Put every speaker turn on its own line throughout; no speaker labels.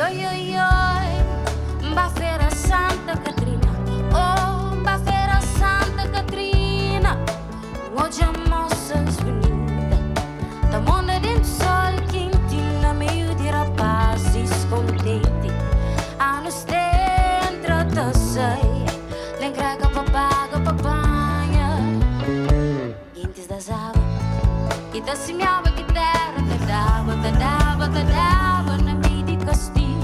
oi, oi, oi, ba feira Santa Catrina, oh, ba feira Santa Catrina, hoje a moças bonita, da mona dentro sol quentinho, no meio de rapazes contente, a nos dentro da sei, nem grega papaga, papanha, quentes das águas, e da semeava que terra, te dava, na meio de castigo,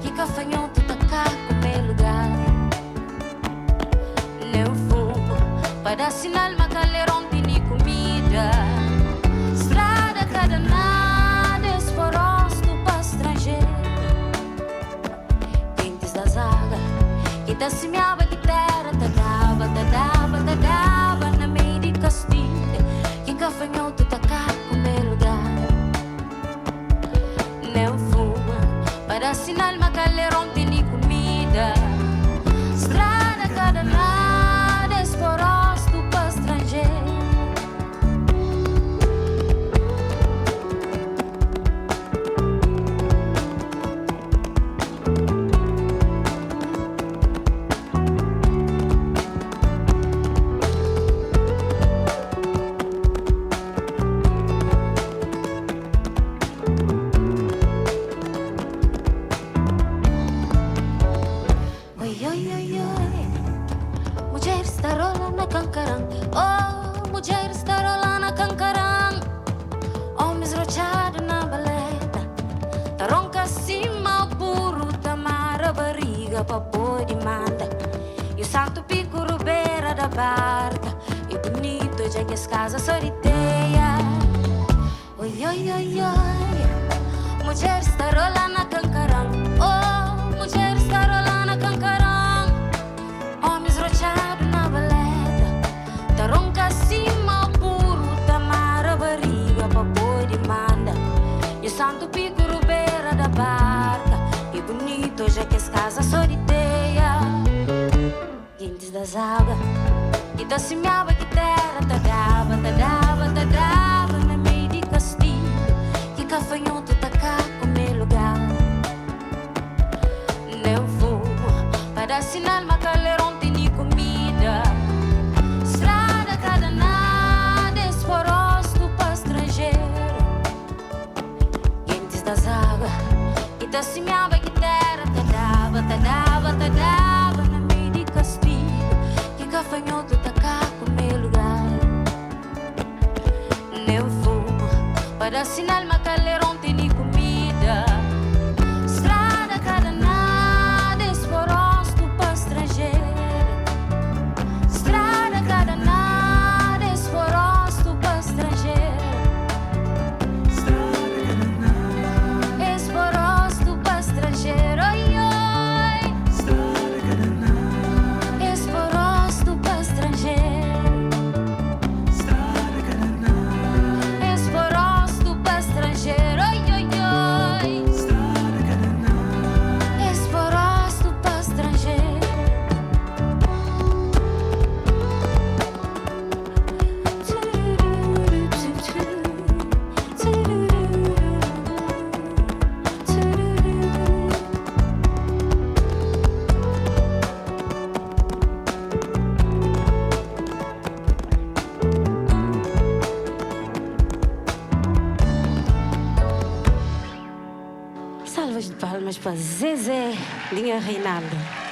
que cafanhoto tá cá com meu lugar. Não fumo, para sinal macaleron tini comida. Estrada cada nada, esforosto para estrangeiro. Quentes das águas, que da semeava que terra, te dava, na meio de castigo, que cafanhoto tá cá com meu lugar. Não fuma, para sinal macaleron tini comida. Estrada cada nada, esforosto para estrangeiro. Mulher está rolando na cancarão, oh, mulher está rolando na cancarão. Homens rochados na baleta, tá ronca acima, o burro tamara barriga pra boi de manda. E o santo pico rubeira da barca, e bonito já que as casas soriteia. Oi, oi, oi, oi, mulher está rolando na cancarão, oh, mulher está rolando na cancarão. Homens rochados na baleta, tá ronca acima, o burro tamara barriga pra boi de manda. E o santo pico rubeira da barca, e bonito já que as casas soriteia. Quentes das águas, que da semeava que terra, te dava, na meio de castigo, que cafanhoto tá cá com meu lugar. Não fumo, para sinal macaleron tini comida. Estrada cada nada, esforosto para estrangeiro. Quentes das águas, que da semeava que terra, te dava, na meio de castigo, que cafanhoto tá cá com meu lugar. Não fumo, para sinal macaleron tini comida. Estrada cada nada, esforosto para estrangeiro. Estrada cada nada, esforosto para estrangeiro. Esforosto para estrangeiro, oi, oi. Esforosto para estrangeiro. Esforosto para estrangeiro, oi, oi, oi. Esforosto para estrangeiro. Salvas de palmas para Zezé Linha Reinaldo.